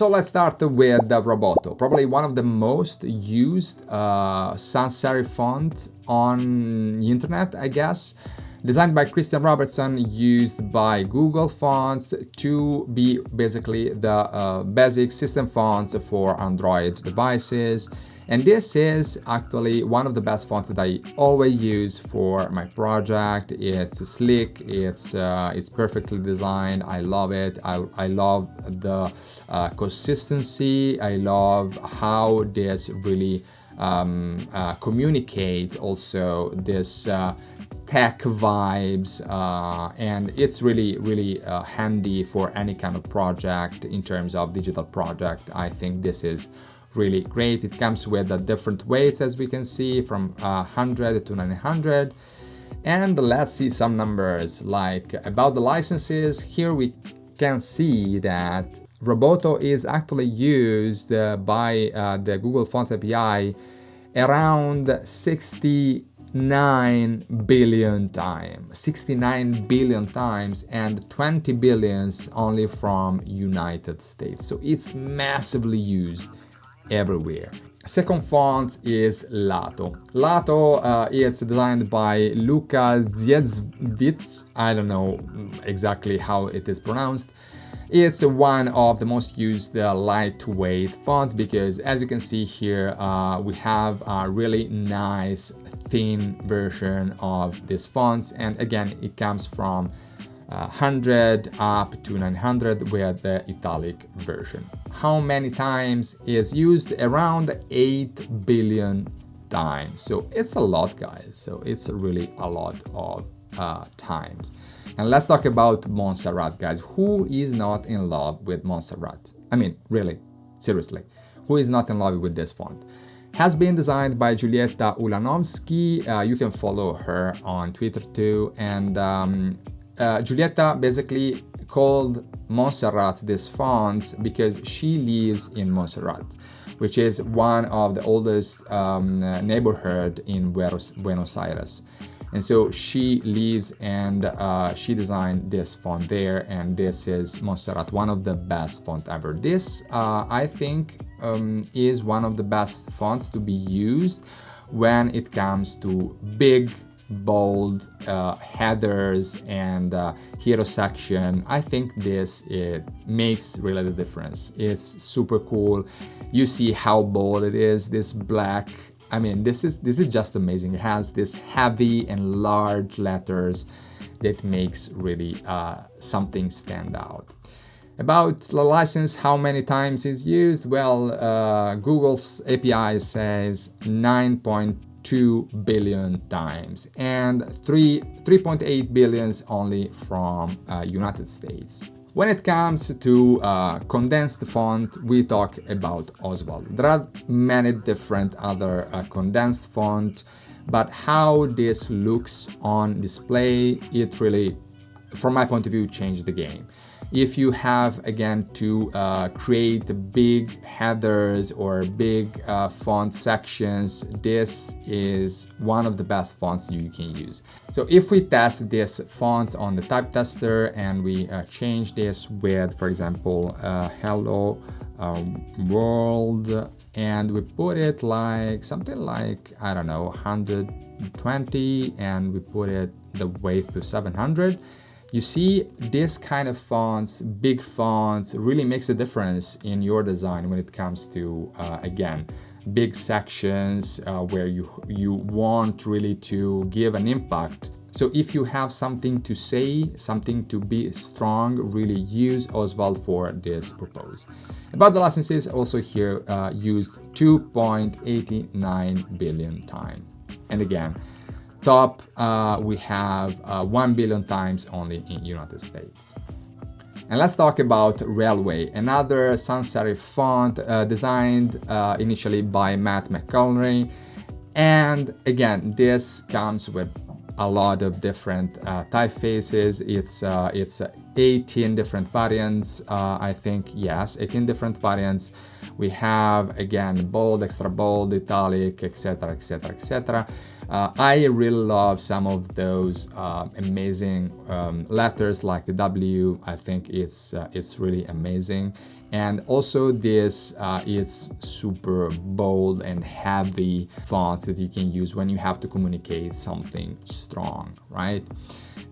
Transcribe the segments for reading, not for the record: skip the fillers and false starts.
So let's start with the Roboto, probably one of the most used sans serif fonts on the internet, I guess. Designed by Christian Robertson, used by Google Fonts to be basically the basic system fonts for Android devices. And this is actually one of the best fonts that I always use for my project. It's slick, it's perfectly designed. I love it. I love the consistency. I love how this really communicate also this tech vibes, and it's really handy for any kind of project in terms of digital project. I think this is really great. It comes with different weights, as we can see, from 100 to 900. And let's see some numbers. Like about the licenses, here we can see that Roboto is actually used by the Google Fonts API around 69 billion times. 69 billion times, and 20 billions only from United States. So it's massively used everywhere. Second font is Lato. Lato is designed by Luca Ziedzwitz. I don't know exactly how it is pronounced. It's one of the most used lightweight fonts because, as you can see here, we have a really nice thin version of these fonts, and again it comes from 100 up to 900 with the italic version. How many times it's used? Around 8 billion times. So it's a lot, guys. So it's really a lot of times. And let's talk about Monserrat, guys. Who is not in love with Monserrat? I mean, really, seriously, who is not in love with this font? Has been designed by Julieta Ulanovsky. You can follow her on Twitter too. And Julieta basically called Monserrat this font because she lives in Monserrat, which is one of the oldest neighborhood in Buenos Aires. And so she lives and she designed this font there, and this is Monserrat, one of the best font ever. This, I think, is one of the best fonts to be used when it comes to big, bold headers and hero section. I think it makes really the difference. It's super cool. You see how bold it is, this black. I mean, this is just amazing. It has this heavy and large letters that makes really something stand out. About the license, how many times is used? Well, Google's API says 9.2 billion times, and 3.8 billions only from United States. When it comes to condensed font, we talk about Oswald. There are many different other condensed font, but how this looks on display, it really, from my point of view, changed the game. If you have, again, to create big headers or big font sections, this is one of the best fonts you can use. So if we test this font on the type tester and we change this with, for example, hello world, and we put it like something like, I don't know, 120, and we put it the weight to 700. You see, this kind of fonts, big fonts, really makes a difference in your design when it comes to, again, big sections where you want really to give an impact. So if you have something to say, something to be strong, really use Oswald for this purpose. About the licenses, also here used 2.89 billion times. And again, top, we have 1 billion times only in United States. And let's talk about Raleway, another sans serif font designed initially by Matt McCulnery. And again, this comes with a lot of different typefaces. It's 18 different variants, I think, yes, 18 different variants. We have, again, bold, extra bold, italic, etc., etc., etc. I really love some of those amazing letters like the W. I think it's really amazing. And also this, it's super bold and heavy fonts that you can use when you have to communicate something strong, right?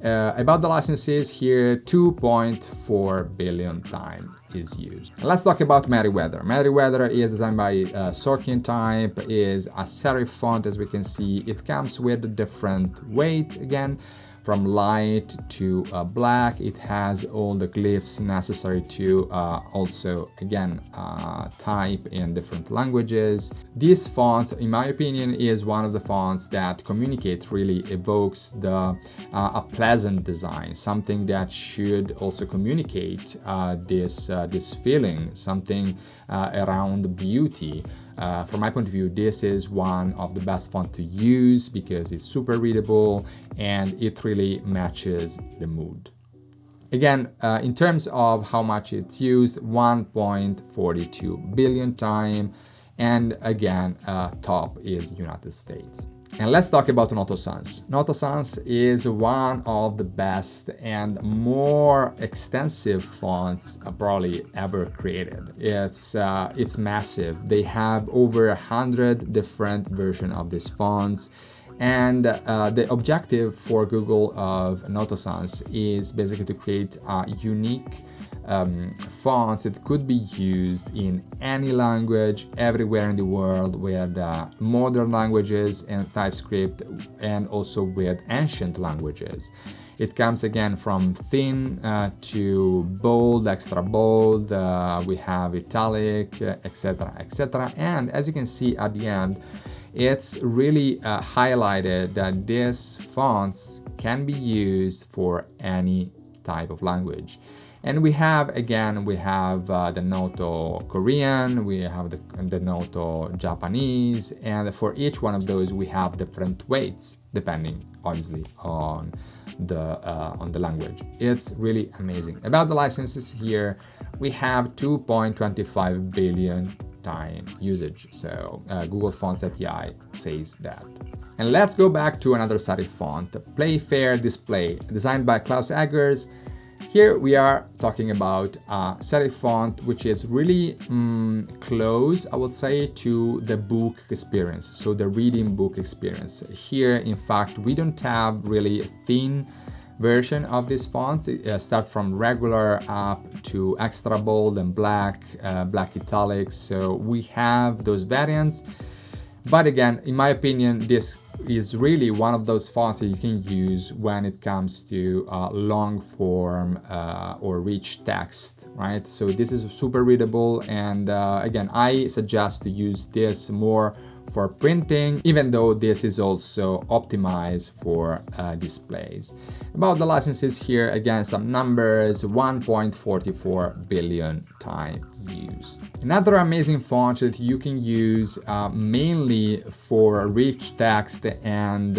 About the licenses here, 2.4 billion times is used. And let's talk about Merriweather. Merriweather is designed by Sorkin Type, is a serif font, as we can see. It comes with a different weight again, from light to black. It has all the glyphs necessary to also again type in different languages. This font, in my opinion, is one of the fonts that communicate, really evokes a pleasant design, something that should also communicate this feeling, something around beauty. From my point of view, this is one of the best fonts to use because it's super readable and it really matches the mood. Again, in terms of how much it's used, 1.42 billion times, and again, top is United States. And let's talk about Noto Sans. Noto Sans is one of the best and more extensive fonts probably ever created. It's massive. They have over 100 different versions of these fonts. And the objective for Google of Noto Sans is basically to create a unique fonts that could be used in any language everywhere in the world, with modern languages and TypeScript, and also with ancient languages. It comes again from thin to bold, extra bold, we have italic, etc., etc. And as you can see at the end, it's really highlighted that these fonts can be used for any type of language. And we have the Noto Korean, we have the Noto Japanese, and for each one of those we have different weights depending obviously on the language. It's really amazing. About the licenses here, we have 2.25 billion time usage. So Google Fonts API says that. And let's go back to another serif font, Playfair Display, designed by Klaus Eggers. Here we are talking about a serif font which is really close, I would say, to the book experience, so the reading book experience. Here, in fact, we don't have really a thin version of these fonts. It starts from regular up to extra bold and black, black italics. So we have those variants. But again, in my opinion, this is really one of those fonts that you can use when it comes to long form or rich text, right? So this is super readable, and again, I suggest to use this more for printing, even though this is also optimized for displays. About the licenses here, again, some numbers, 1.44 billion time used. Another amazing font that you can use mainly for rich text and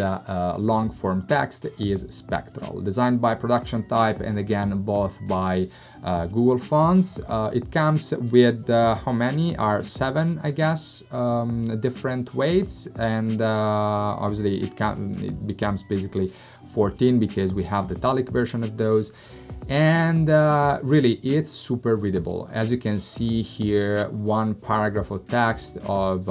long form text is Spectral, designed by Production Type, and again both by Google Fonts. It comes with how many are 7, I guess, different weights, and obviously it becomes basically 14 because we have the italic version of those. And really, it's super readable. As you can see here, one paragraph of text of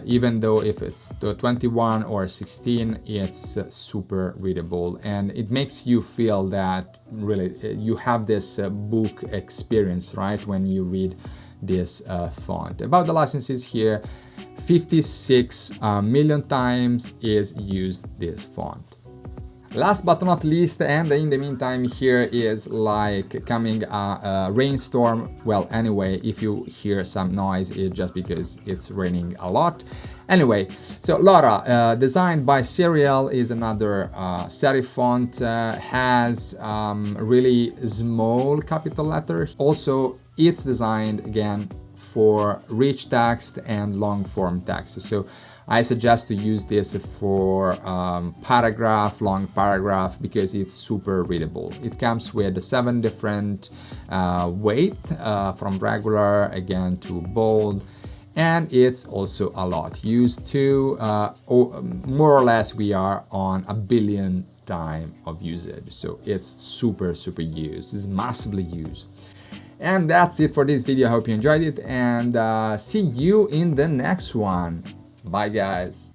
even though if it's 21 or 16, it's super readable, and it makes you feel that really you have this book experience, right, when you read this font. About the licenses here, 56 million times is used this font. Last but not least, and in the meantime, here is like coming a rainstorm. Well, anyway, if you hear some noise, it's just because it's raining a lot. Anyway, so Lora, designed by Serial, is another serif font, has really small capital letter. Also, it's designed again for rich text and long form text. So I suggest to use this for paragraph, long paragraph, because it's super readable. It comes with 7 different weight, from regular again to bold, And it's also a lot used too. More or less we are on 1 billion time of usage, so it's super used. It's massively used. And that's it for this video. I hope you enjoyed it, and see you in the next one. Bye guys.